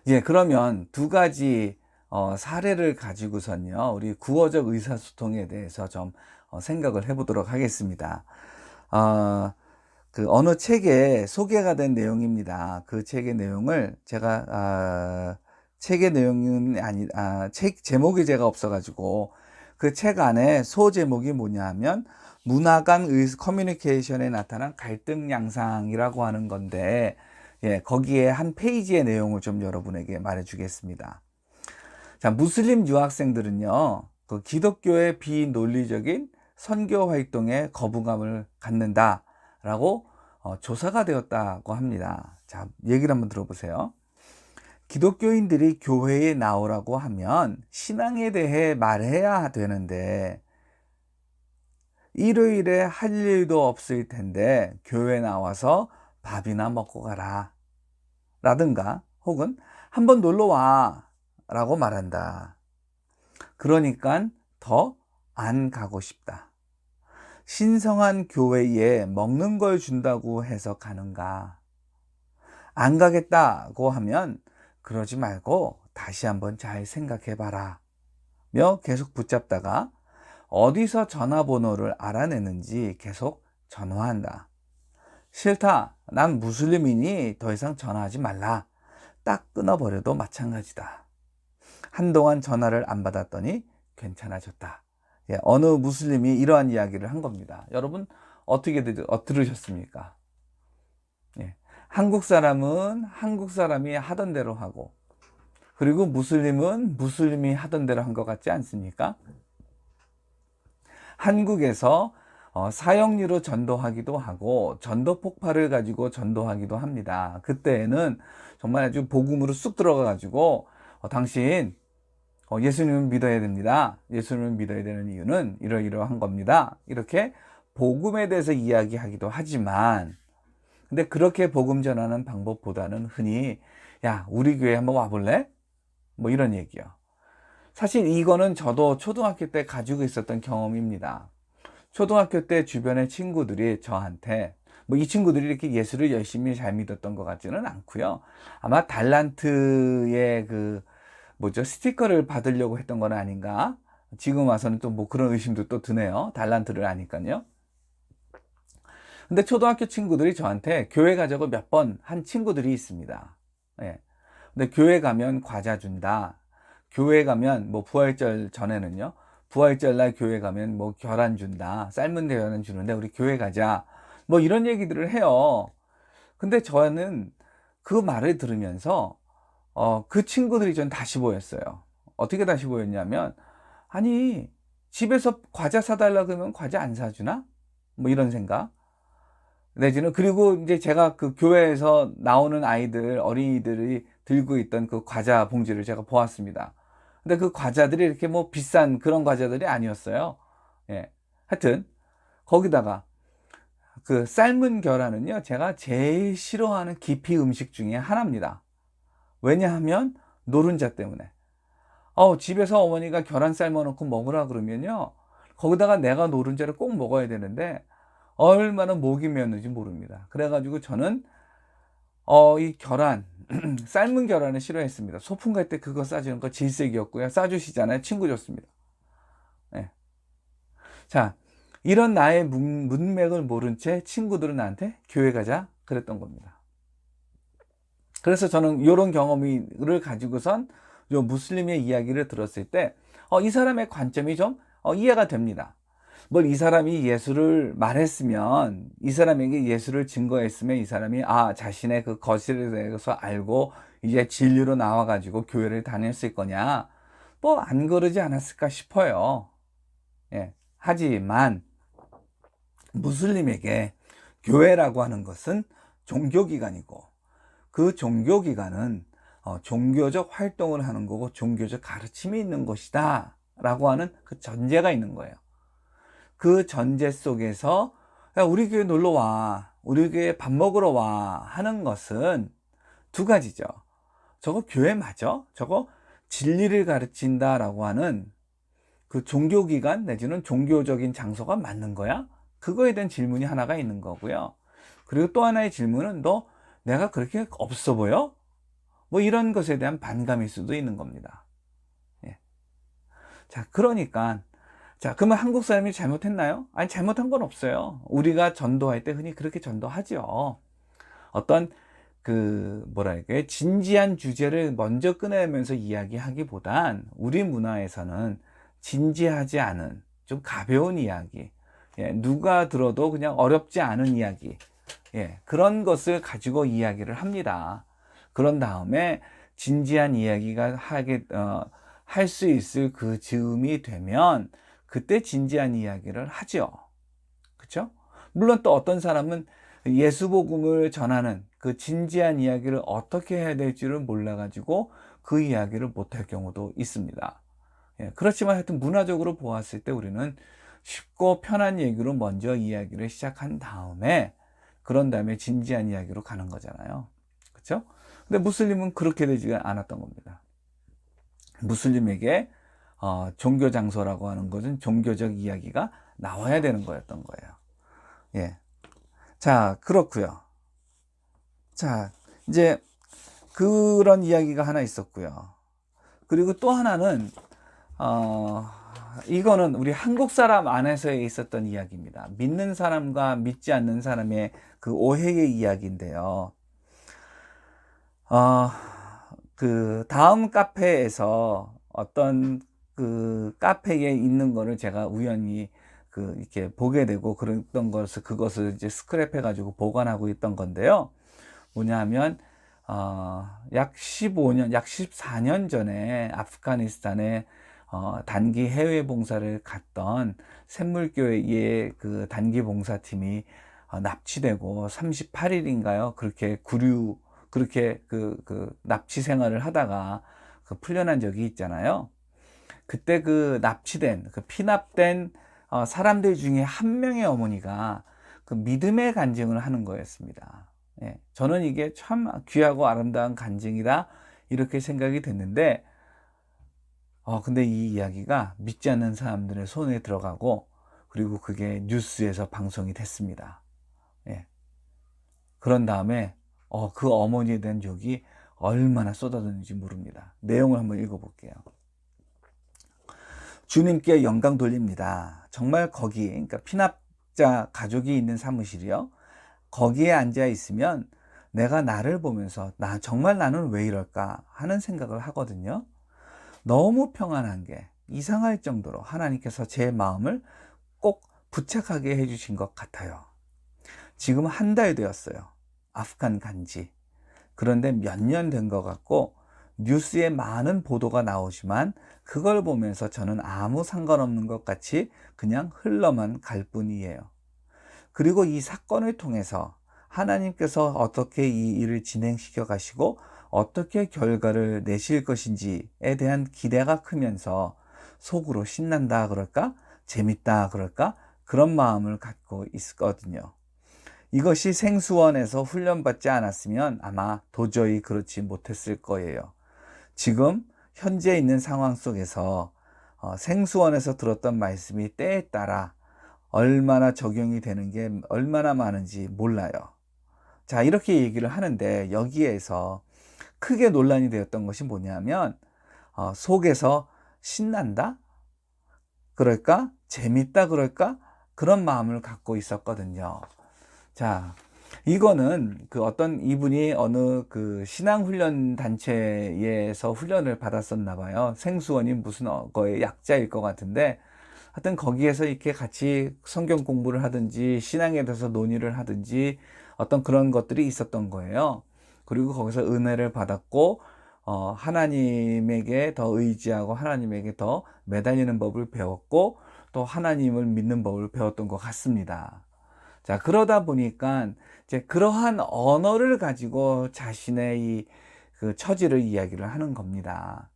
예, 그러면 두 가지 사례를 가지고선요, 우리 구어적 의사소통에 대해서 좀 생각을 해보도록 하겠습니다. 어, 그 어느 책에 소개가 된 내용입니다. 그 책의 내용을 제가 책의 내용은 책 제목이 제가 없어가지고 그 책 안에 소 제목이 뭐냐 하면 문화 간 커뮤니케이션에 나타난 갈등 양상이라고 하는 건데, 예, 거기에 한 페이지의 내용을 좀 여러분에게 말해주겠습니다. 자, 무슬림 유학생들은요, 그 기독교의 비논리적인 선교 활동에 거부감을 갖는다라고 조사가 되었다고 합니다. 자, 얘기를 한번 들어보세요. 기독교인들이 교회에 나오라고 하면 신앙에 대해 말해야 되는데 일요일에 할 일도 없을 텐데 교회 나와서 밥이나 먹고 가라 라든가, 혹은 한번 놀러 와 라고 말한다. 그러니까 더 안 가고 싶다. 신성한 교회에 먹는 걸 준다고 해서 가는가? 안 가겠다고 하면 그러지 말고 다시 한번 잘 생각해 봐라 며 계속 붙잡다가 어디서 전화번호를 알아내는지 계속 전화한다. 싫다. 난 무슬림이니 더 이상 전화하지 말라. 딱 끊어버려도 마찬가지다. 한동안 전화를 안 받았더니 괜찮아졌다. 예, 어느 무슬림이 이러한 이야기를 한 겁니다. 여러분 어떻게 들으셨습니까? 예, 한국 사람은 한국 사람이 하던 대로 하고, 그리고 무슬림은 무슬림이 하던 대로 한 것 같지 않습니까? 한국에서 사형리로 전도하기도 하고 전도 폭발을 가지고 전도하기도 합니다. 그때에는 정말 아주 복음으로 쑥 들어가 가지고 당신 예수님을 믿어야 됩니다. 예수님을 믿어야 되는 이유는 이러이러한 겁니다. 이렇게 복음에 대해서 이야기하기도 하지만, 근데 그렇게 복음 전하는 방법보다는 흔히 야, 우리 교회 한번 와볼래? 뭐 이런 얘기요. 사실 이거는 저도 초등학교 때 가지고 있었던 경험입니다. 초등학교 때 주변의 친구들이 저한테, 뭐 이 친구들이 이렇게 예수를 열심히 잘 믿었던 것 같지는 않고요. 아마 달란트의 그 뭐죠, 스티커를 받으려고 했던 건 아닌가. 지금 와서는 또 뭐 그런 의심도 또 드네요. 달란트를 아니까요. 근데 초등학교 친구들이 저한테 교회 가자고 몇 번 한 친구들이 있습니다. 예. 근데 교회 가면 과자 준다. 교회 가면 뭐 부활절 전에는요, 부활절 날 교회 가면 뭐 계란 준다. 삶은 계란 주는데 우리 교회 가자. 뭐 이런 얘기들을 해요. 근데 저는 그 말을 들으면서 그 친구들이 전 다시 보였어요. 어떻게 다시 보였냐면, 아니, 집에서 과자 사달라 그러면 과자 안 사주나? 뭐 이런 생각. 내지는, 그리고 이제 제가 그 교회에서 나오는 아이들, 어린이들이 들고 있던 그 과자 봉지를 제가 보았습니다. 근데 그 과자들이 이렇게 뭐 비싼 그런 과자들이 아니었어요. 예. 하여튼, 거기다가 그 삶은 계란은요, 제가 제일 싫어하는 기피 음식 중에 하나입니다. 왜냐하면 노른자 때문에. 집에서 어머니가 계란 삶아 놓고 먹으라 그러면요, 거기다가 내가 노른자를 꼭 먹어야 되는데 얼마나 목이 메었는지 모릅니다. 그래가지고 저는 이 계란 삶은 계란을 싫어했습니다. 소풍 갈 때 그거 싸주는 거 질색이었고요. 싸주시잖아요. 친구 줬습니다. 예. 자, 이런 나의 문맥을 모른 채 친구들은 나한테 교회 가자 그랬던 겁니다. 그래서 저는 이런 경험을 가지고선 요 무슬림의 이야기를 들었을 때 이 사람의 관점이 좀 이해가 됩니다. 뭘 이 사람이 예수를 말했으면, 이 사람에게 예수를 증거했으면 이 사람이 자신의 그 거실에 대해서 알고 이제 진리로 나와가지고 교회를 다녔을 거냐, 뭐 안 그러지 않았을까 싶어요. 예. 하지만 무슬림에게 교회라고 하는 것은 종교기관이고, 그 종교기관은 종교적 활동을 하는 거고 종교적 가르침이 있는 것이다 라고 하는 그 전제가 있는 거예요. 그 전제 속에서 야, 우리 교회 놀러 와, 우리 교회 밥 먹으러 와 하는 것은 두 가지죠. 저거 교회 맞아? 저거 진리를 가르친다 라고 하는 그 종교기관 내지는 종교적인 장소가 맞는 거야? 그거에 대한 질문이 하나가 있는 거고요. 그리고 또 하나의 질문은, 너 내가 그렇게 없어 보여? 뭐 이런 것에 대한 반감일 수도 있는 겁니다. 예. 자, 그러니까 자, 그러면 한국 사람이 잘못했나요? 아니, 잘못한 건 없어요. 우리가 전도할 때 흔히 그렇게 전도하죠. 어떤 뭐랄까요, 진지한 주제를 먼저 꺼내면서 이야기하기보단 우리 문화에서는 진지하지 않은 좀 가벼운 이야기, 예, 누가 들어도 그냥 어렵지 않은 이야기, 예, 그런 것을 가지고 이야기를 합니다. 그런 다음에 진지한 이야기가 할 수 있을 그 즈음이 되면 그때 진지한 이야기를 하죠. 그렇죠? 물론 또 어떤 사람은 예수복음을 전하는 그 진지한 이야기를 어떻게 해야 될지를 몰라가지고 그 이야기를 못할 경우도 있습니다. 예, 그렇지만 하여튼 문화적으로 보았을 때 우리는 쉽고 편한 얘기로 먼저 이야기를 시작한 다음에 그런 다음에 진지한 이야기로 가는 거잖아요. 그렇죠? 근데 무슬림은 그렇게 되지 않았던 겁니다. 무슬림에게 종교 장소라고 하는 것은 종교적 이야기가 나와야 되는 거였던 거예요. 예. 자, 그렇고요. 자, 이제 그런 이야기가 하나 있었고요. 그리고 또 하나는 이거는 우리 한국 사람 안에서 있었던 이야기입니다. 믿는 사람과 믿지 않는 사람의 그 오해의 이야기인데요. 어, 그 다음 카페에서 어떤 그 카페에 있는 거를 제가 우연히 이렇게 보게 되고 그랬던 것을 그것을 이제 스크랩해 가지고 보관하고 있던 건데요. 뭐냐면 약 15년, 약 14년 전에 아프가니스탄에 단기 해외 봉사를 갔던 샘물교회의 그 단기 봉사팀이 납치되고 38일인가요? 그렇게 납치 생활을 하다가 풀려난 적이 있잖아요. 그때 피납된 사람들 중에 한 명의 어머니가 그 믿음의 간증을 하는 거였습니다. 예, 저는 이게 참 귀하고 아름다운 간증이다 이렇게 생각이 됐는데 근데 이 이야기가 믿지 않는 사람들의 손에 들어가고 그리고 그게 뉴스에서 방송이 됐습니다. 예. 그런 다음에 그 어머니에 대한 욕이 얼마나 쏟아졌는지 모릅니다. 내용을 한번 읽어볼게요. 주님께 영광 돌립니다. 정말 그러니까 피납자 가족이 있는 사무실이요. 거기에 앉아 있으면 내가 나를 보면서 정말 나는 왜 이럴까 하는 생각을 하거든요. 너무 평안한 게 이상할 정도로 하나님께서 제 마음을 꼭 부착하게 해주신 것 같아요. 지금 한 달 되었어요. 아프간 간지. 그런데 몇 년 된 것 같고 뉴스에 많은 보도가 나오지만 그걸 보면서 저는 아무 상관없는 것 같이 그냥 흘러만 갈 뿐이에요. 그리고 이 사건을 통해서 하나님께서 어떻게 이 일을 진행시켜 가시고 어떻게 결과를 내실 것인지에 대한 기대가 크면서 속으로 신난다 그럴까? 재밌다 그럴까? 그런 마음을 갖고 있거든요. 이것이 생수원에서 훈련받지 않았으면 아마 도저히 그렇지 못했을 거예요. 지금 현재 있는 상황 속에서 생수원에서 들었던 말씀이 때에 따라 얼마나 적용이 되는 게 얼마나 많은지 몰라요. 자, 이렇게 얘기를 하는데 여기에서 크게 논란이 되었던 것이 뭐냐면 속에서 신난다? 그럴까? 재밌다? 그럴까? 그런 마음을 갖고 있었거든요. 자, 이거는 어떤 이분이 어느 신앙훈련 단체에서 훈련을 받았었나 봐요. 생수원이 무슨 거의 약자일 것 같은데 하여튼 거기에서 이렇게 같이 성경 공부를 하든지 신앙에 대해서 논의를 하든지 어떤 그런 것들이 있었던 거예요. 그리고 거기서 은혜를 받았고 하나님에게 더 의지하고 하나님에게 더 매달리는 법을 배웠고 또 하나님을 믿는 법을 배웠던 것 같습니다. 자, 그러다 보니까 이제 그러한 언어를 가지고 자신의 처지를 이야기를 하는 겁니다.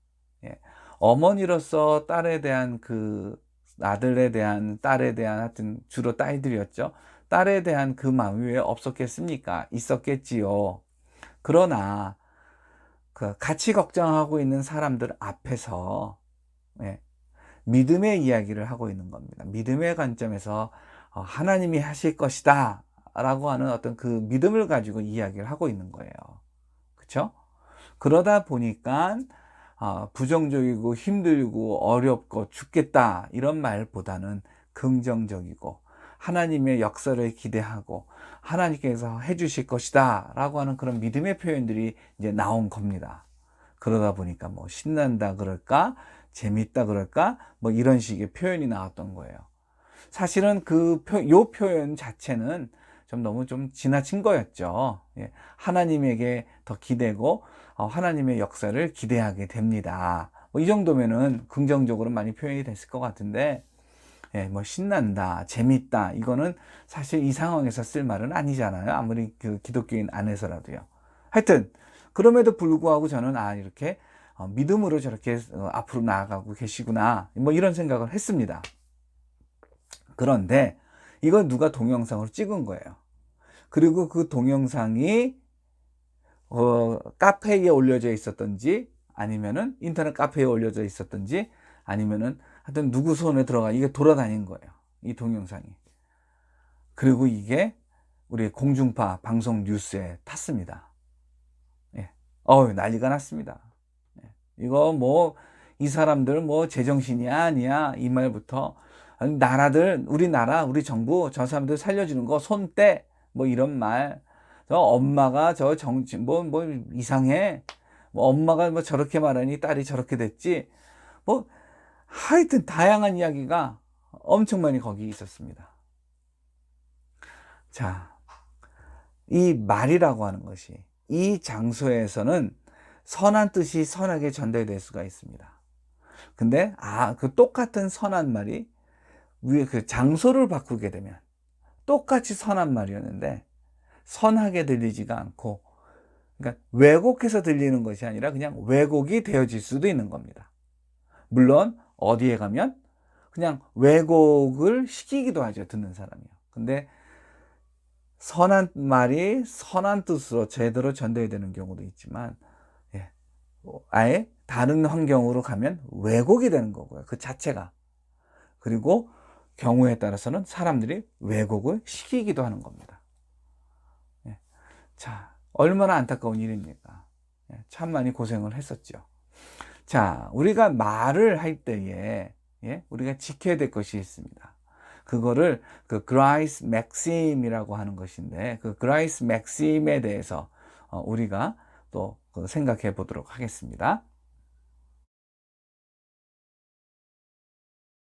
예. 어머니로서 딸에 대한 아들에 대한 딸에 대한 하여튼 주로 딸들이었죠. 딸에 대한 그 마음이 왜 없었겠습니까? 있었겠지요. 그러나 같이 걱정하고 있는 사람들 앞에서 예, 믿음의 이야기를 하고 있는 겁니다. 믿음의 관점에서 하나님이 하실 것이다 라고 하는 어떤 그 믿음을 가지고 이야기를 하고 있는 거예요. 그렇죠? 그러다 보니까 부정적이고 힘들고 어렵고 죽겠다 이런 말보다는 긍정적이고 하나님의 역사를 기대하고 하나님께서 해주실 것이다 라고 하는 그런 믿음의 표현들이 이제 나온 겁니다. 그러다 보니까 뭐 신난다 그럴까, 재밌다 그럴까, 뭐 이런 식의 표현이 나왔던 거예요. 사실은 요 표현 자체는 좀 너무 좀 지나친 거였죠. 예, 하나님에게 더 기대고 하나님의 역사를 기대하게 됩니다. 뭐이 정도면은 긍정적으로 많이 표현이 됐을 것 같은데, 예, 뭐 신난다, 재밌다 이거는 사실 이 상황에서 쓸 말은 아니잖아요. 아무리 그 기독교인 안에서라도요. 하여튼 그럼에도 불구하고 저는 이렇게 믿음으로 저렇게 앞으로 나아가고 계시구나 뭐 이런 생각을 했습니다. 그런데 이건 누가 동영상으로 찍은 거예요. 그리고 그 동영상이 카페에 올려져 있었던지 아니면은 인터넷 카페에 올려져 있었던지 아니면은 하여튼 누구 손에 들어가 이게 돌아다닌 거예요. 이 동영상이. 그리고 이게 우리 공중파 방송 뉴스에 탔습니다. 예. 난리가 났습니다. 예. 이거 뭐 이 사람들 뭐 제정신이야 아니야 이 말부터 나라들 우리나라 우리 정부 저 사람들 살려주는 거 손 떼 뭐 이런 말. 저 엄마가 저 정치 뭐 이상해. 뭐 엄마가 뭐 저렇게 말하니 딸이 저렇게 됐지. 뭐 하여튼 다양한 이야기가 엄청 많이 거기 있었습니다. 자, 이 말이라고 하는 것이 이 장소에서는 선한 뜻이 선하게 전달될 수가 있습니다. 근데 그 똑같은 선한 말이 위에 그 장소를 바꾸게 되면 똑같이 선한 말이었는데 선하게 들리지가 않고, 그러니까 왜곡해서 들리는 것이 아니라 그냥 왜곡이 되어질 수도 있는 겁니다. 물론 어디에 가면 그냥 왜곡을 시키기도 하죠, 듣는 사람이요. 근데 선한 말이 선한 뜻으로 제대로 전달되는 경우도 있지만, 예, 아예 다른 환경으로 가면 왜곡이 되는 거고요, 그 자체가. 그리고 경우에 따라서는 사람들이 왜곡을 시키기도 하는 겁니다. 예. 자, 얼마나 안타까운 일입니까? 예, 참 많이 고생을 했었죠. 자, 우리가 말을 할 때에 우리가 지켜야 될 것이 있습니다. 그거를 그 그라이스 맥심이라고 하는 것인데, 그 그라이스 맥심에 대해서 우리가 또 생각해 보도록 하겠습니다.